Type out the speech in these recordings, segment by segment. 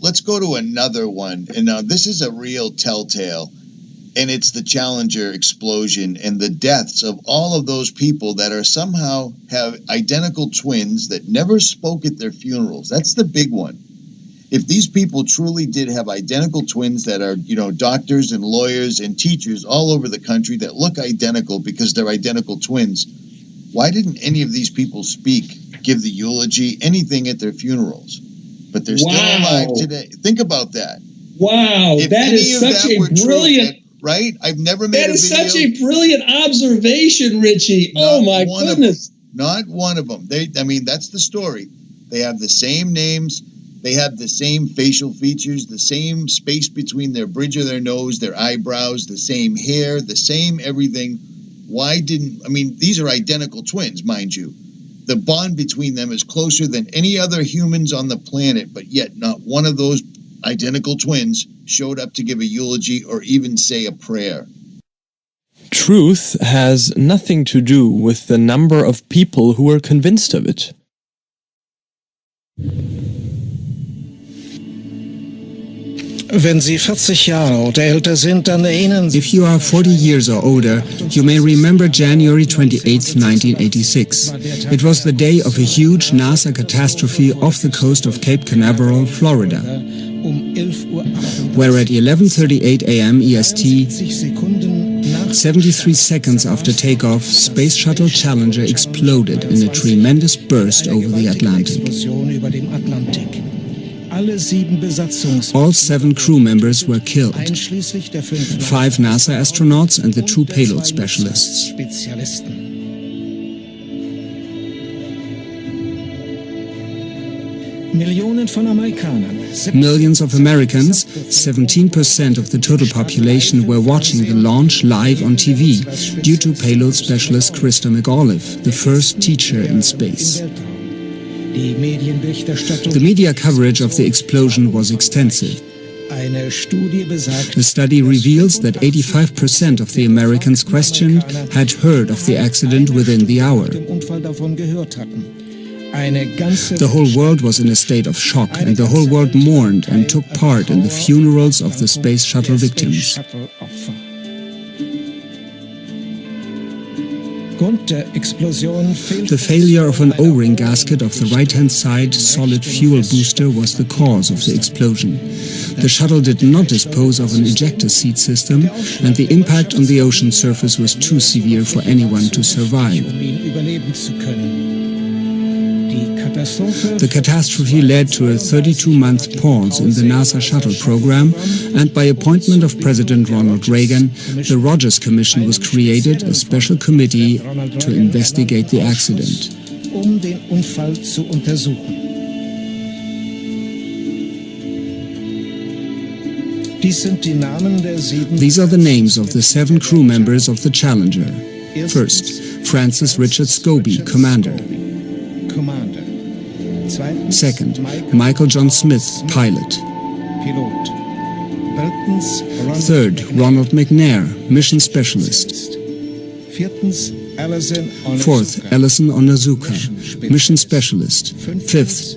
let's go to another one. And now this is a real telltale. And it's the Challenger explosion and the deaths of all of those people that are somehow have identical twins that never spoke at their funerals. That's the big one. If these people truly did have identical twins that are, doctors and lawyers and teachers all over the country that look identical because they're identical twins, why didn't any of these people speak, give the eulogy, anything at their funerals? But they're still alive today. Think about that. Wow, that is such a brilliant... Right? I've never made a video. That is such a brilliant observation, Richie. Oh, my goodness. Not one of them. That's the story. They have the same names. They have the same facial features, the same space between their bridge of their nose, their eyebrows, the same hair, the same everything. These are identical twins, mind you. The bond between them is closer than any other humans on the planet, but yet not one of those identical twins showed up to give a eulogy or even say a prayer. Truth has nothing to do with the number of people who are convinced of it. If you are 40 years or older, you may remember January 28, 1986. It was the day of a huge NASA catastrophe off the coast of Cape Canaveral, Florida, where at 11:38 a.m. EST, 73 seconds after takeoff, Space Shuttle Challenger exploded in a tremendous burst over the Atlantic. All 7 crew members were killed, 5 NASA astronauts and the 2 payload specialists. Millions of Americans, 17% of the total population, were watching the launch live on TV due to payload specialist 𝗦𝗵𝗿𝗶, the first teacher in space. The media coverage of the explosion was extensive. The study reveals that 85% of the Americans questioned had heard of the accident within the hour. The whole world was in a state of shock, and the whole world mourned and took part in the funerals of the Space Shuttle victims. The failure of an O-ring gasket of the right-hand side solid fuel booster was the cause of the explosion. The shuttle did not dispose of an ejector seat system, and the impact on the ocean surface was too severe for anyone to survive. The catastrophe led to a 32-month pause in the NASA shuttle program, and by appointment of President Ronald Reagan, the Rogers Commission was created, a special committee to investigate the accident. These are the names of the 7 crew members of the Challenger. First, Francis Richard Scobie, Commander. Second, Michael John Smith, Pilot. Third, Ronald McNair, Mission Specialist. Fourth, Alison Onizuka, Mission Specialist. Fifth,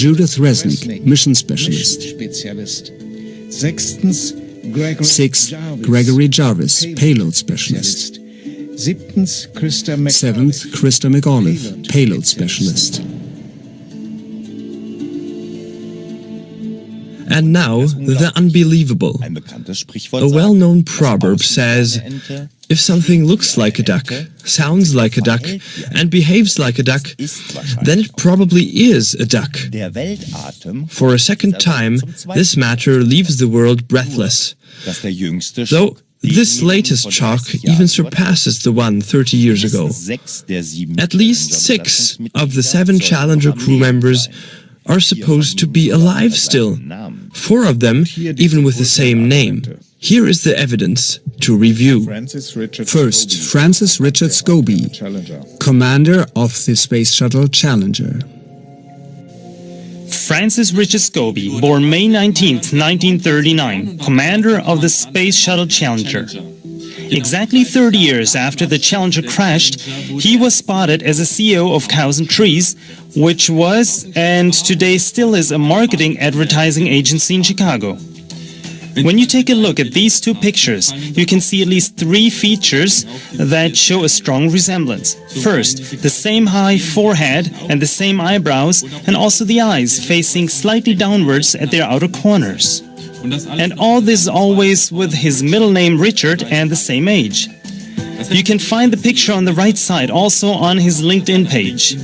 Judith Resnick, Mission Specialist. Sixth, Gregory Jarvis, Payload Specialist. Seventh, 𝗦𝗵𝗿𝗶, Payload Specialist. And now, the unbelievable. A well-known proverb says, if something looks like a duck, sounds like a duck, and behaves like a duck, then it probably is a duck. For a second time, this matter leaves the world breathless. Though this latest shock even surpasses the one 30 years ago. At least 6 of the 7 Challenger crew members are supposed to be alive still. 4 of them even with the same name. Here is the evidence to review. First, Francis Richard Scobie, Commander of the Space Shuttle Challenger. Francis Richard Scobie, born May 19, 1939, Commander of the Space Shuttle Challenger. Exactly 30 years after the Challenger crashed, he was spotted as a CEO of Cows and Trees, which was and today still is a marketing advertising agency in Chicago. When you take a look at these two pictures, you can see at least three features that show a strong resemblance. First, the same high forehead and the same eyebrows, and also the eyes facing slightly downwards at their outer corners. And all this always with his middle name Richard and the same age. You can find the picture on the right side also on his LinkedIn page.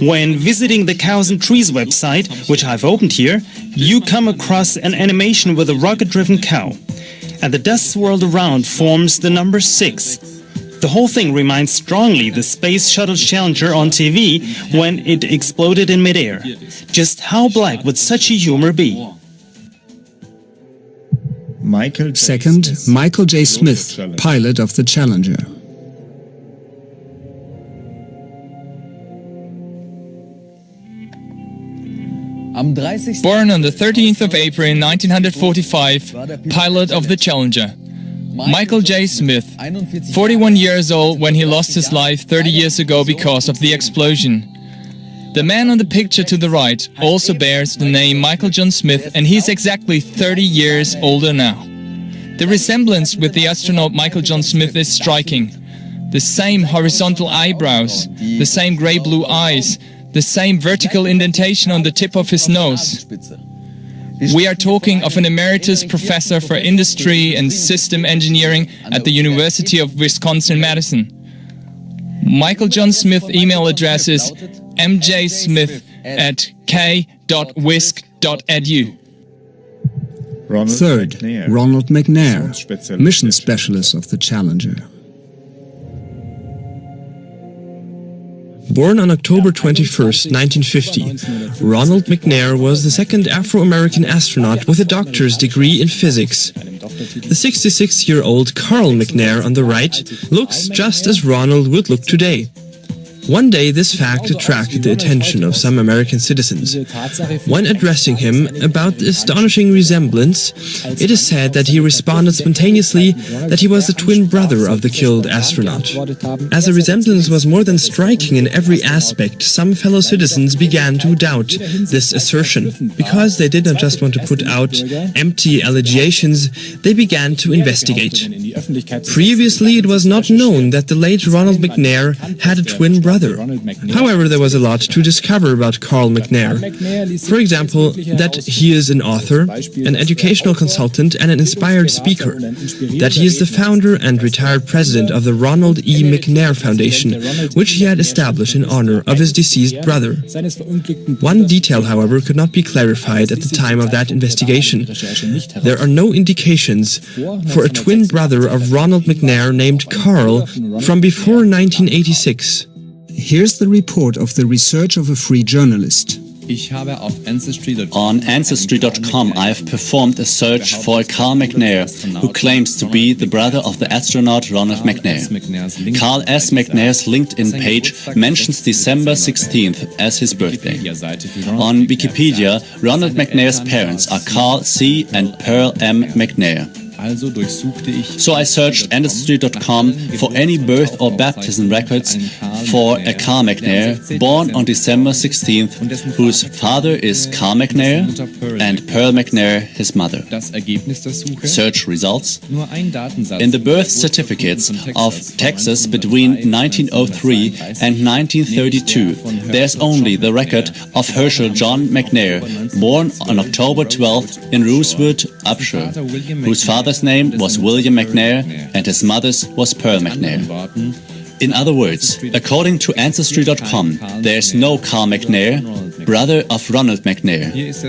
When visiting the Cows and Trees website, which I've opened here, you come across an animation with a rocket-driven cow. And the dust swirled around forms the number 6. The whole thing reminds strongly the Space Shuttle Challenger on TV when it exploded in midair. Just how black would such a humor be? Second, Michael J. Smith, pilot of the Challenger. Born on the 13th of April 1945, pilot of the Challenger. Michael J. Smith, 41 years old when he lost his life 30 years ago because of the explosion. The man on the picture to the right also bears the name Michael John Smith, and he's exactly 30 years older now. The resemblance with the astronaut Michael John Smith is striking. The same horizontal eyebrows, the same grey-blue eyes, the same vertical indentation on the tip of his nose. We are talking of an emeritus professor for industry and system engineering at the University of Wisconsin-Madison. Michael John Smith's email address is mjsmith@k.wisc.edu. Third, Ronald McNair, mission specialist of the Challenger. Born on October 21, 1950, Ronald McNair was the second Afro-American astronaut with a doctor's degree in physics. The 66-year-old Carl McNair on the right looks just as Ronald would look today. One day, this fact attracted the attention of some American citizens. When addressing him about the astonishing resemblance, it is said that he responded spontaneously that he was the twin brother of the killed astronaut. As the resemblance was more than striking in every aspect, some fellow citizens began to doubt this assertion. Because they did not just want to put out empty allegations, they began to investigate. Previously, it was not known that the late Ronald McNair had a twin brother. However, there was a lot to discover about Carl McNair. For example, that he is an author, an educational consultant, and an inspired speaker. That he is the founder and retired president of the Ronald E. McNair Foundation, which he had established in honor of his deceased brother. One detail, however, could not be clarified at the time of that investigation. There are no indications for a twin brother of Ronald McNair named Carl from before 1986. Here's the report of the research of a free journalist. On Ancestry.com, I have performed a search for a Carl McNair, who claims to be the brother of the astronaut Ronald McNair. Carl S. McNair's LinkedIn page mentions December 16th as his birthday. On Wikipedia, Ronald McNair's parents are Carl C. and Pearl M. McNair. So I searched Ancestry.com for any birth or baptism records for a Carl McNair born on December 16th, whose father is Carl McNair and Pearl McNair, his mother. Search results. In the birth certificates of Texas between 1903 and 1932, there's only the record of Herschel John McNair, born on October 12th in Rosewood, Upshur, whose father's name was William McNair and his mother's was Pearl McNair. In other words, according to Ancestry.com, there's no Carl McNair, brother of Ronald McNair. Here's the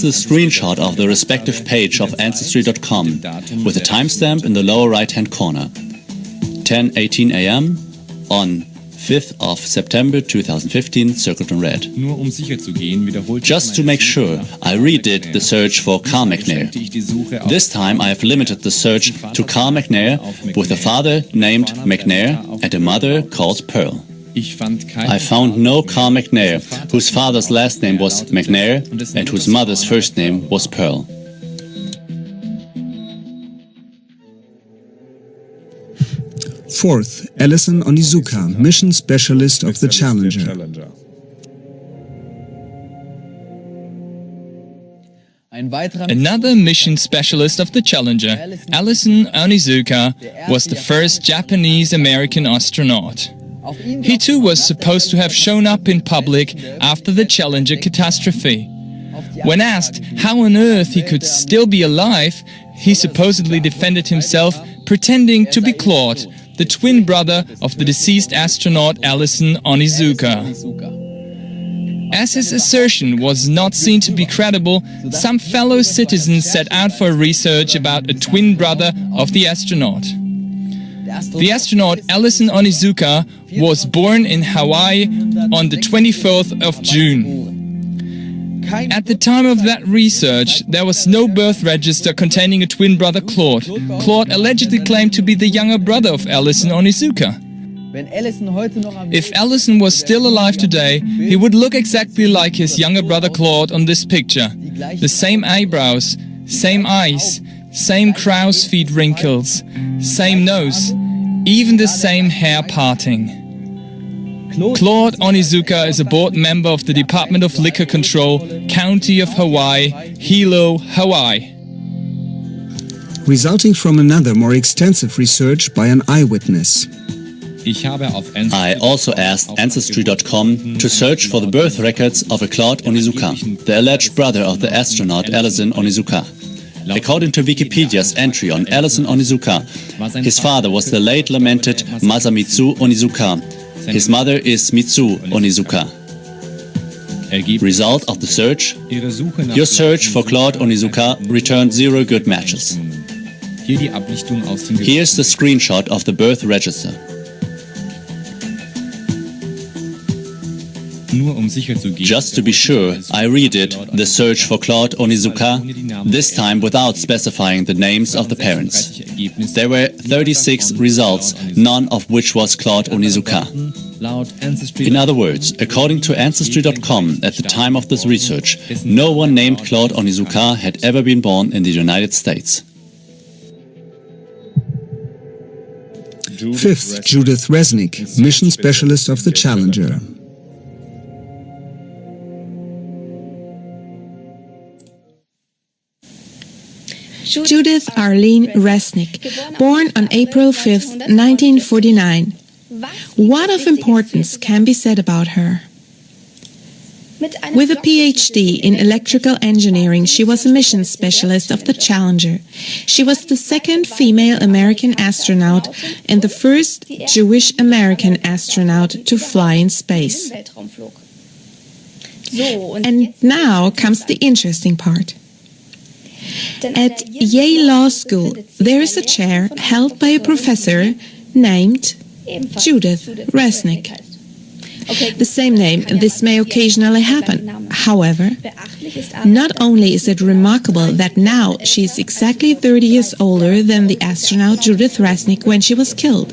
screenshot of the respective page of Ancestry.com with a timestamp in the lower right-hand corner. 10:18 a.m. on 5th of September 2015, circled in red. Just to make sure, I redid the search for Carl McNair. This time I have limited the search to Carl McNair with a father named McNair and a mother called Pearl. I found no Carl McNair, whose father's last name was McNair and whose mother's first name was Pearl. Fourth, Alison Onizuka, mission specialist of the Challenger. Another mission specialist of the Challenger, Alison Onizuka, was the first Japanese-American astronaut. He too was supposed to have shown up in public after the Challenger catastrophe. When asked how on earth he could still be alive, he supposedly defended himself, pretending to be Claude, the twin brother of the deceased astronaut Alison Onizuka. As his assertion was not seen to be credible, some fellow citizens set out for research about a twin brother of the astronaut. The astronaut Alison Onizuka was born in Hawaii on the 24th of June. At the time of that research, there was no birth register containing a twin brother Claude. Claude allegedly claimed to be the younger brother of Alison Onizuka. If Alison was still alive today, he would look exactly like his younger brother Claude on this picture. The same eyebrows, same eyes, same crow's feet wrinkles, same nose, even the same hair parting. Claude Onizuka is a board member of the Department of Liquor Control, County of Hawaii, Hilo, Hawaii. Resulting from another more extensive research by an eyewitness. I also asked Ancestry.com to search for the birth records of a Claude Onizuka, the alleged brother of the astronaut Alison Onizuka. According to Wikipedia's entry on Alison Onizuka, his father was the late lamented Masamitsu Onizuka. His mother is Mitsu Onizuka. Result of the search: your search for Claude Onizuka returned 0 good matches. Here's the screenshot of the birth register. Just to be sure, I redid the search for Claude Onizuka, this time without specifying the names of the parents. There were 36 results, none of which was Claude Onizuka. In other words, according to Ancestry.com, at the time of this research, no one named Claude Onizuka had ever been born in the United States. Fifth, Judith Resnick, mission specialist of the Challenger. Judith Arlene Resnick, born on April 5, 1949. What of importance can be said about her? With a PhD in electrical engineering, she was a mission specialist of the Challenger. She was the second female American astronaut and the first Jewish American astronaut to fly in space. And now comes the interesting part. At Yale Law School, there is a chair held by a professor named Judith Resnick. The same name, this may occasionally happen. However, not only is it remarkable that now she is exactly 30 years older than the astronaut Judith Resnick when she was killed.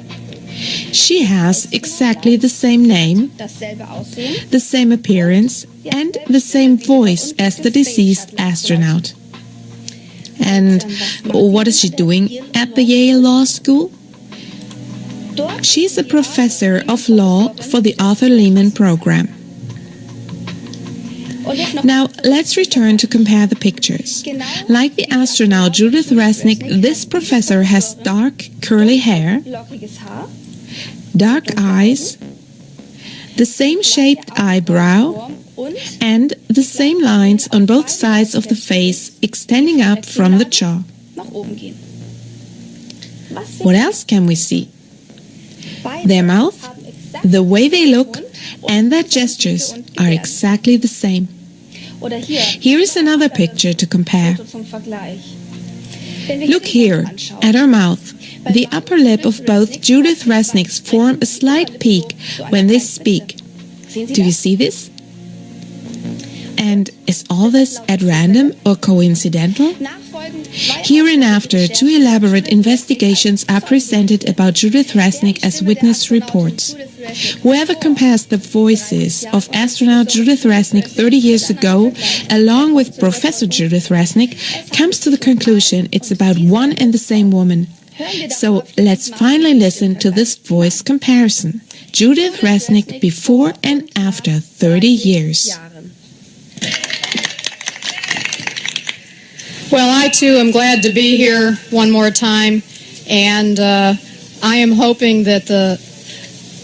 She has exactly the same name, the same appearance, and the same voice as the deceased astronaut. And what is she doing at the Yale Law School? She's a professor of law for the Arthur Lehman program. Now, let's return to compare the pictures. Like the astronaut Judith Resnick, this professor has dark, curly hair, dark eyes, the same shaped eyebrow, and the same lines on both sides of the face extending up from the jaw. What else can we see? Their mouth, the way they look, and their gestures are exactly the same. Here is another picture to compare. Look here at her mouth. The upper lip of both Judith Resnicks form a slight peak when they speak. Do you see this? And is all this at random or coincidental? Hereinafter, 2 elaborate investigations are presented about Judith Resnick as witness reports. Whoever compares the voices of astronaut Judith Resnick 30 years ago, along with Professor Judith Resnick, comes to the conclusion it's about one and the same woman. So let's finally listen to this voice comparison. Judith Resnick before and after 30 years. Well, I too am glad to be here one more time, and I am hoping that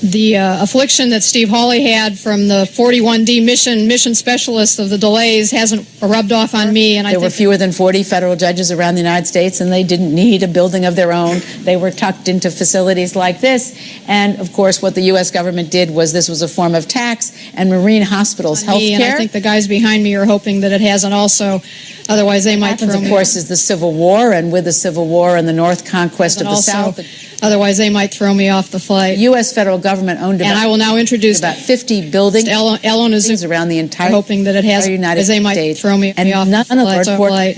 the affliction that Steve Hawley had from the 41D mission specialist of the delays hasn't rubbed off on me. And there were fewer than 40 federal judges around the United States, and they didn't need a building of their own. They were tucked into facilities like this. And, of course, what the U.S. government did was this was a form of tax, and Marine hospitals, health care. And I think the guys behind me are hoping that it hasn't also. Otherwise, they might throw me. Of course, is the Civil War, and with the Civil War and the North conquest of the South. Otherwise, they might throw me off the flight. The U.S. federal government owned and I will now introduce about 50 buildings around the entire hoping that it has United as they might States. Throw me And off none the of flight.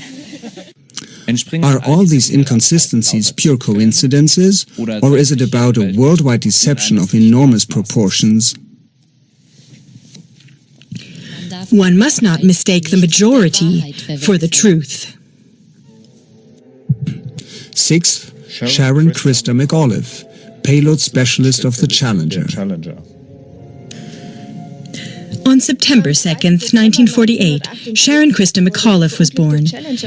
Are all these inconsistencies pure coincidences, or is it about a worldwide deception of enormous proportions? One must not mistake the majority for the truth. Sixth, Sharon Christa McAuliffe, payload specialist of the Challenger. On September 2nd, 1948, Sharon Christa McAuliffe was born.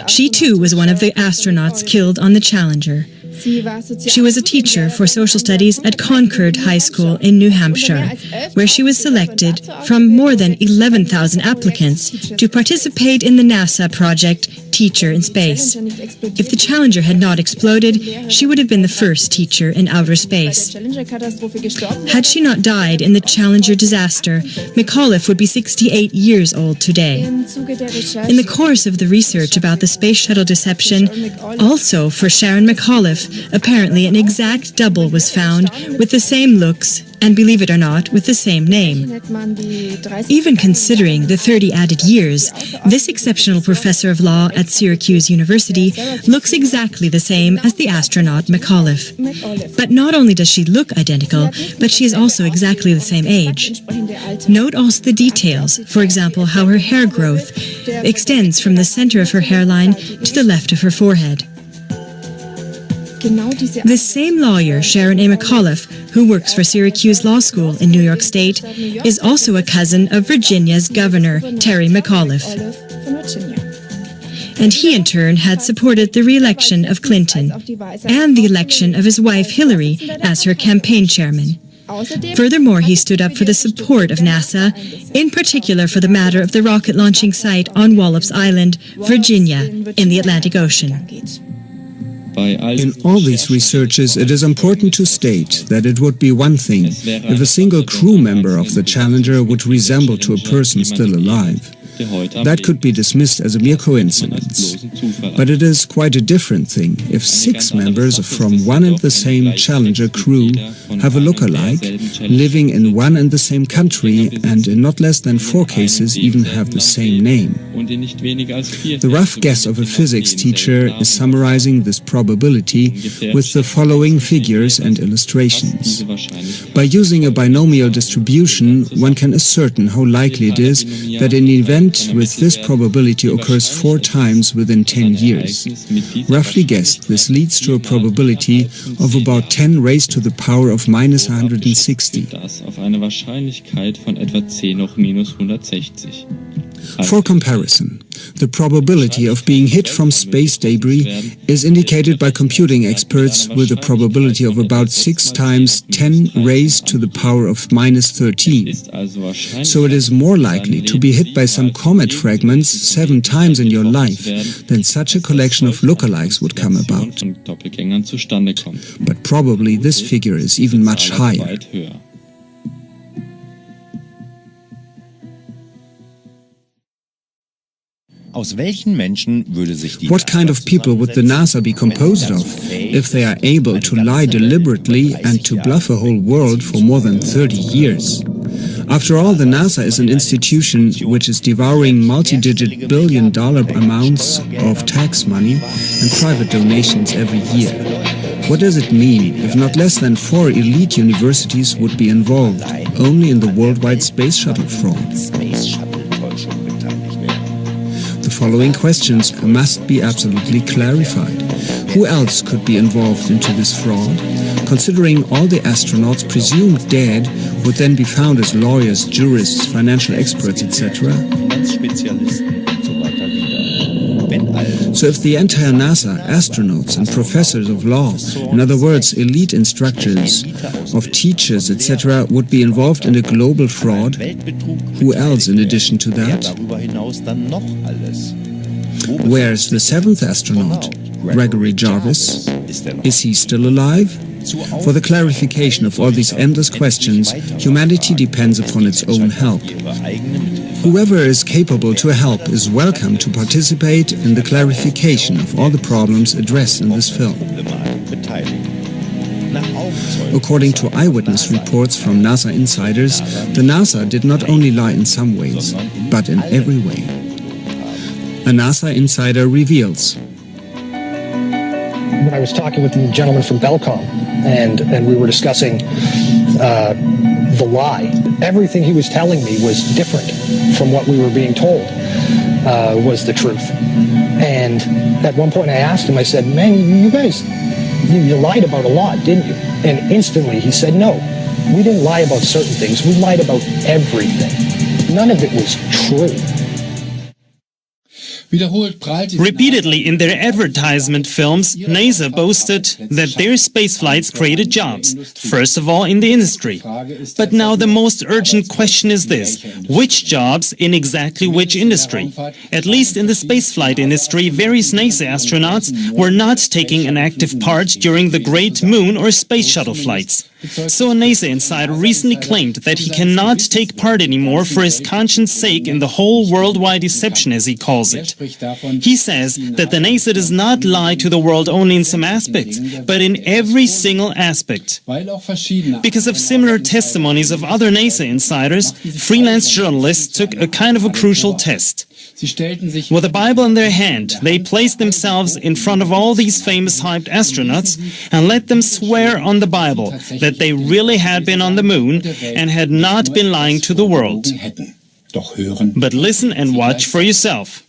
She too was one of the astronauts killed on the Challenger. She was a teacher for social studies at Concord High School in New Hampshire, where she was selected from more than 11,000 applicants to participate in the NASA project Teacher in Space. If the Challenger had not exploded, she would have been the first teacher in outer space. Had she not died in the Challenger disaster, McAuliffe would be 68 years old today. In the course of the research about the space shuttle deception, also for Sharon McAuliffe, apparently an exact double was found with the same looks and, believe it or not, with the same name. Even considering the 30 added years, this exceptional professor of law at Syracuse University looks exactly the same as the astronaut McAuliffe. But not only does she look identical, but she is also exactly the same age. Note also the details, for example, how her hair growth extends from the center of her hairline to the left of her forehead. The same lawyer, Sharon A. McAuliffe, who works for Syracuse Law School in New York State, is also a cousin of Virginia's governor, Terry McAuliffe. And he, in turn, had supported the re-election of Clinton and the election of his wife, Hillary, as her campaign chairman. Furthermore, he stood up for the support of NASA, in particular for the matter of the rocket launching site on Wallops Island, Virginia, in the Atlantic Ocean. In all these researches, it is important to state that it would be one thing if a single crew member of the Challenger would resemble to a person still alive. That could be dismissed as a mere coincidence. But it is quite a different thing if 6 members from one and the same Challenger crew have a look-alike, living in one and the same country, and in not less than 4 cases even have the same name. The rough guess of a physics teacher is summarizing this probability with the following figures and illustrations. By using a binomial distribution, one can ascertain how likely it is that an event with this probability occurs 4 times within 10 years. Roughly guessed, this leads to a probability of about 10 raised to the power of minus 160. For comparison, the probability of being hit from space debris is indicated by computing experts with a probability of about 6 times 10 raised to the power of minus 13. So it is more likely to be hit by some comet fragments 7 times in your life than such a collection of lookalikes would come about. But probably this figure is even much higher. What kind of people would the NASA be composed of if they are able to lie deliberately and to bluff a whole world for more than 30 years? After all, the NASA is an institution which is devouring multi-digit billion-dollar amounts of tax money and private donations every year. What does it mean if not less than 4 elite universities would be involved only in the worldwide space shuttle fraud? The following questions must be absolutely clarified. Who else could be involved into this fraud? Considering all the astronauts presumed dead would then be found as lawyers, jurists, financial experts, etc. So if the entire NASA, astronauts and professors of law, in other words, elite instructors, of teachers, etc., would be involved in a global fraud, who else in addition to that? Where's the seventh astronaut, Gregory Jarvis? Is he still alive? For the clarification of all these endless questions, humanity depends upon its own help. Whoever is capable to help is welcome to participate in the clarification of all the problems addressed in this film. According to eyewitness reports from NASA insiders, the NASA did not only lie in some ways, but in every way. A NASA insider reveals. When I was talking with the gentleman from Belcom, and we were discussing the lie, everything he was telling me was different from what we were being told was the truth. And at one point I asked him, I said, man, you guys, you lied about a lot, didn't you? And instantly he said, no, we didn't lie about certain things. We lied about everything. None of it was true. Repeatedly in their advertisement films, NASA boasted that their space flights created jobs, first of all in the industry. But now the most urgent question is this: which jobs in exactly which industry? At least in the spaceflight industry, various NASA astronauts were not taking an active part during the Great Moon or Space Shuttle flights. So a NASA insider recently claimed that he cannot take part anymore for his conscience sake in the whole worldwide deception, as he calls it. He says that the NASA does not lie to the world only in some aspects, but in every single aspect. Because of similar testimonies of other NASA insiders, freelance journalists took a kind of a crucial test. With a Bible in their hand, they placed themselves in front of all these famous hyped astronauts and let them swear on the Bible that they really had been on the moon and had not been lying to the world. But listen and watch for yourself.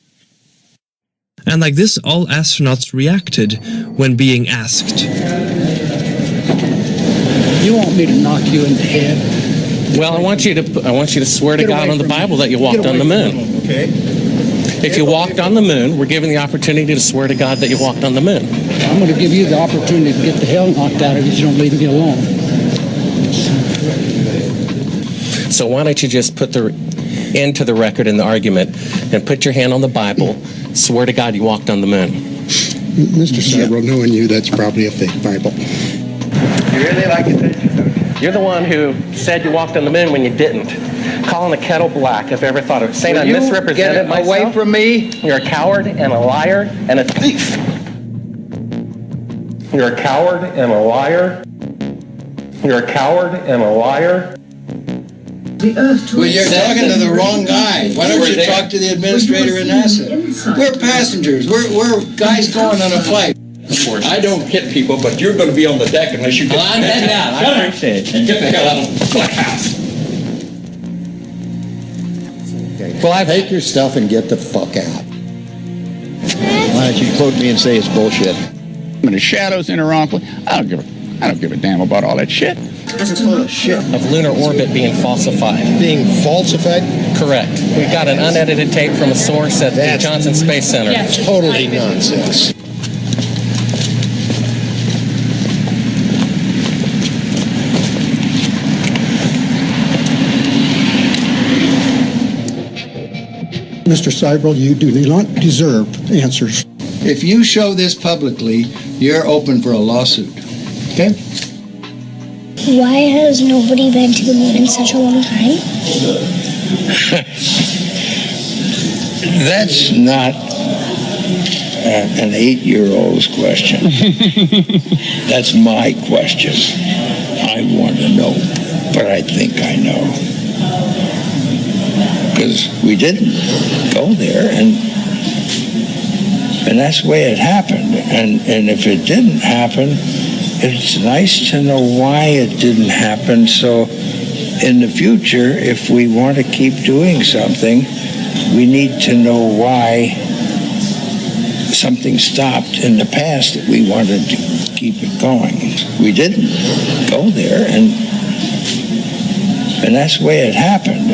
And like this, all astronauts reacted when being asked. You want me to knock you in the head? Well, I want you to swear to God on the Bible that you walked on the moon. Okay. If you walked on the moon, we're given the opportunity to swear to God that you walked on the moon. I'm going to give you the opportunity to get the hell knocked out of you if you don't leave me alone. So why don't you just put the end to the record in the argument and put your hand on the Bible, swear to God you walked on the moon. Mr. Several, knowing you, that's probably a fake Bible. You really like attention, don't you? You're the one who said you walked on the moon when you didn't. Calling the kettle black, if I ever thought of it. Saying I misrepresented myself. Away from me. You're a coward and a liar and a thief. You're a coward and a liar. You're a coward and a liar. Well, you're talking to the wrong guy. Why don't you talk to the administrator in NASA? We're passengers. We're guys going on a flight. I don't hit people, but you're going to be on the deck unless you get I'm heading out. I appreciate it. And get the hell out of the black house. Well, take your stuff and get the fuck out. Why don't you quote me and say it's bullshit? When the shadow's in the wrong place, I don't give a damn about all that shit. It's full of shit. Of lunar orbit being falsified. Being falsified? Correct. We've got an unedited tape from a source at the Johnson Space Center. That's totally nonsense. Mr. Seibel, you do not deserve answers. If you show this publicly, you're open for a lawsuit. Okay? Why has nobody been to the moon in such a long time? That's not an 8-year-old's question. That's my question. I want to know, but I think I know. Because we didn't go there, and that's the way it happened. And if it didn't happen, it's nice to know why it didn't happen. So in the future, if we want to keep doing something, we need to know why something stopped in the past that we wanted to keep it going. We didn't go there, and that's the way it happened.